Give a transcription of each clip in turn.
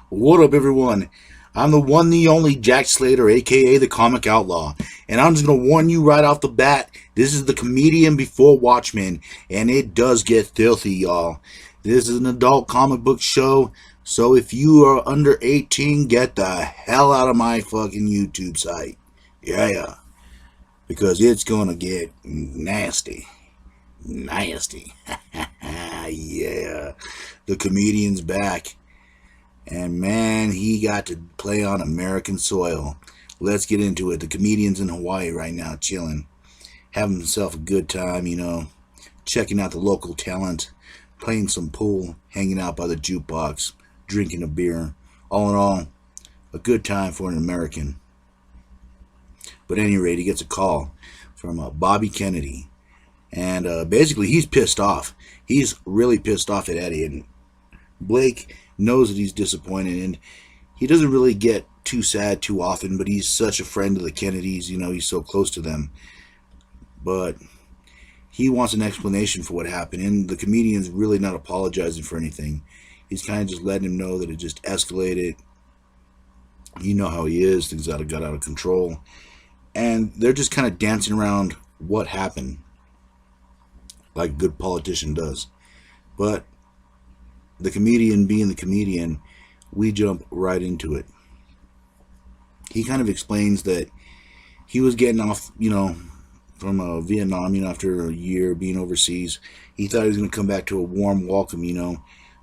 What up, everyone? I'm the one, the only Jack Slater, aka the Comic Outlaw, and I'm just gonna warn you right off the bat. This is the comedian before Watchmen, and it does get filthy, y'all. This is an adult comic book show, so if you are under 18, get the hell out of my fucking YouTube site. Yeah, because it's gonna get nasty. Nasty. Yeah. The comedian's back. And man, he got to play on American soil. Let's get into it. The comedian's in Hawaii right now, chilling, having himself a good time, checking out the local talent, playing some pool, hanging out by the jukebox, drinking a beer. All in all, a good time for an American. But at any rate, he gets a call from Bobby Kennedy. And basically, he's pissed off. He's really pissed off at Eddie. And Blake knows that he's disappointed, and he doesn't really get too sad too often, but he's such a friend of the Kennedys, he's so close to them. But he wants an explanation for what happened, and the comedian's really not apologizing for anything. He's kind of just letting him know that it just escalated. You know how he is. Things got out of control. And they're just kind of dancing around what happened, like a good politician does. But the comedian being the comedian, we jump right into it. He kind of explains that he was getting off, from Vietnam, after a year being overseas. He thought he was going to come back to a warm welcome,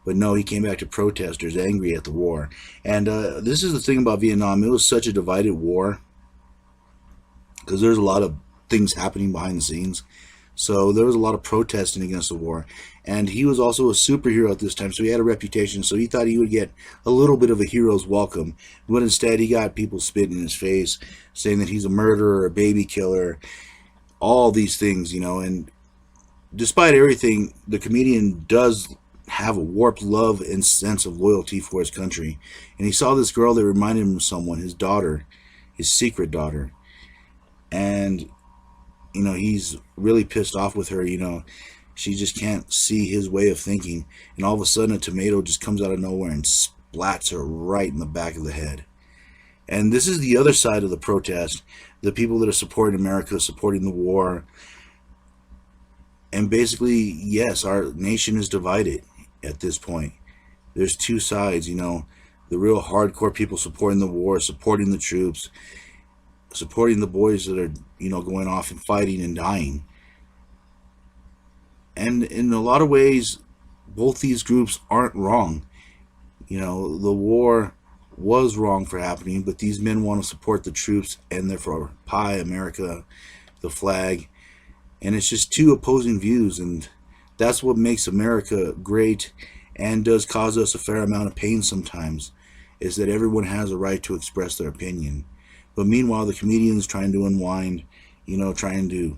but no, he came back to protesters angry at the war. And this is the thing about Vietnam. It was such a divided war because there's a lot of things happening behind the scenes. So there was a lot of protesting against the war. And he was also a superhero at this time, so he had a reputation. So he thought he would get a little bit of a hero's welcome. But instead, he got people spitting in his face, saying that he's a murderer, a baby killer, all these things, And despite everything, the comedian does have a warped love and sense of loyalty for his country. And he saw this girl that reminded him of someone, his daughter, his secret daughter. And he's really pissed off with her, She just can't see his way of thinking. And all of a sudden, a tomato just comes out of nowhere and splats her right in the back of the head. And this is the other side of the protest. The people that are supporting America, supporting the war. And basically, yes, our nation is divided at this point. There's two sides, The real hardcore people supporting the war, supporting the troops, supporting the boys that are, going off and fighting and dying. And in a lot of ways, both these groups aren't wrong. The war was wrong for happening, but these men want to support the troops and therefore pie America, the flag. And it's just two opposing views, and that's what makes America great and does cause us a fair amount of pain sometimes, is that everyone has a right to express their opinion. But meanwhile, the comedian's trying to unwind, trying to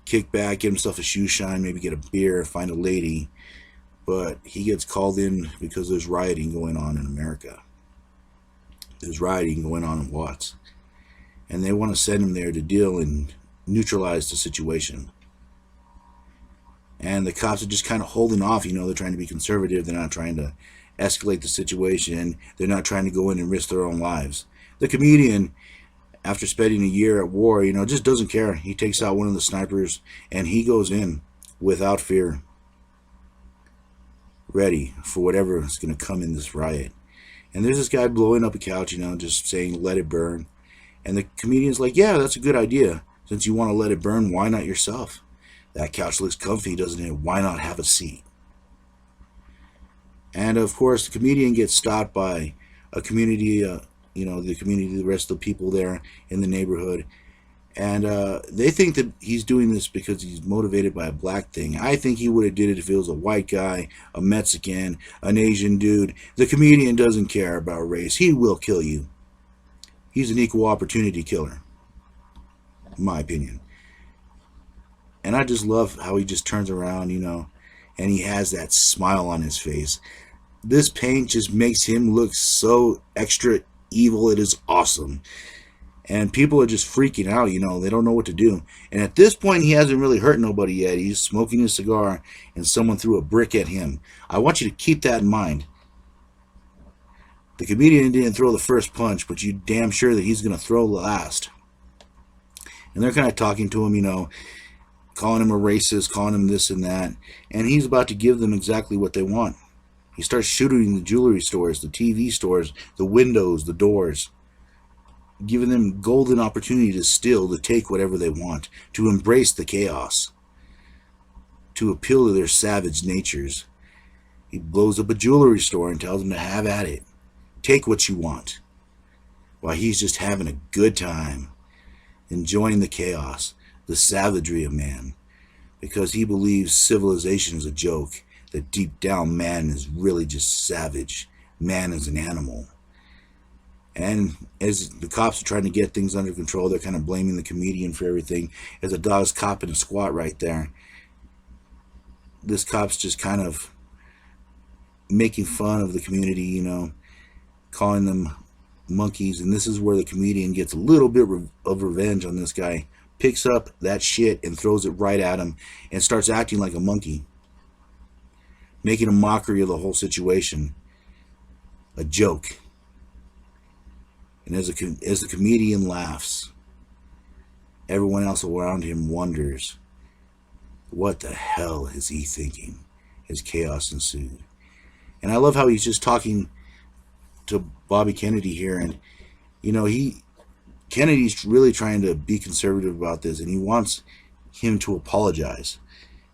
kick back, get himself a shoe shine, maybe get a beer, find a lady. But he gets called in because there's rioting going on in America. There's rioting going on in Watts. And they want to send him there to deal and neutralize the situation. And the cops are just kind of holding off, they're trying to be conservative. They're not trying to escalate the situation. They're not trying to go in and risk their own lives. The comedian, after spending a year at war, just doesn't care. He takes out one of the snipers and he goes in without fear, ready for whatever is going to come in this riot. And there's this guy blowing up a couch, just saying, let it burn. And the comedian's like, yeah, that's a good idea. Since you want to let it burn, why not yourself? That couch looks comfy, doesn't it? Why not have a seat? And of course, the comedian gets stopped by a community, the community, the rest of the people there in the neighborhood. And they think that he's doing this because he's motivated by a black thing. I think he would have did it if it was a white guy, a Mexican, an Asian dude. The comedian doesn't care about race. He will kill you. He's an equal opportunity killer, in my opinion. And I just love how he just turns around, and he has that smile on his face. This paint just makes him look so extra evil. It is awesome. And people are just freaking out, they don't know what to do. And at this point, he hasn't really hurt nobody yet. He's smoking a cigar and someone threw a brick at him. I want you to keep that in mind. The comedian didn't throw the first punch, but you damn sure that he's going to throw the last. And they're kind of talking to him, calling him a racist, calling him this and that. And he's about to give them exactly what they want. He starts shooting the jewelry stores, the TV stores, the windows, the doors, giving them golden opportunity to steal, to take whatever they want, to embrace the chaos, to appeal to their savage natures. He blows up a jewelry store and tells them to have at it. Take what you want. While he's just having a good time, enjoying the chaos, the savagery of man, because he believes civilization is a joke, that deep down man is really just savage. Man is an animal. And as the cops are trying to get things under control, they're kind of blaming the comedian for everything. As a dog's copping a squat right there, this cop's just kind of making fun of the community, calling them monkeys. And this is where the comedian gets a little bit of revenge on this guy. Picks up that shit and throws it right at him and starts acting like a monkey, making a mockery of the whole situation, a joke. And as the comedian laughs, everyone else around him wonders, what the hell is he thinking as chaos ensued? And I love how he's just talking to Bobby Kennedy here, and Kennedy's really trying to be conservative about this, and he wants him to apologize.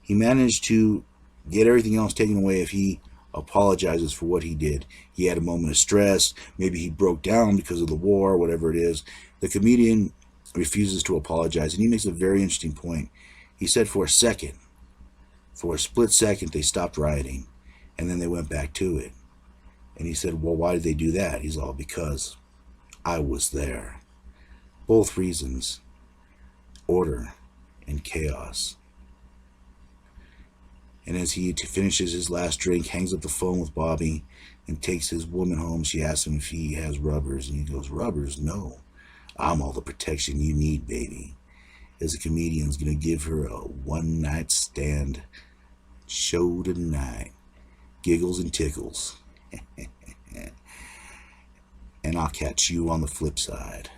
He managed to get everything else taken away if he apologizes for what he did. He had a moment of stress. Maybe he broke down because of the war, whatever it is. The comedian refuses to apologize, and he makes a very interesting point. He said for a split second, they stopped rioting, and then they went back to it. And he said, well, why did they do that? He's all, because I was there. Both reasons, order and chaos. And as he finishes his last drink, hangs up the phone with Bobby and takes his woman home, she asks him if he has rubbers, and he goes, rubbers? No. I'm all the protection you need, baby. As a comedian's going to give her a one-night stand show tonight. Giggles and tickles. And I'll catch you on the flip side.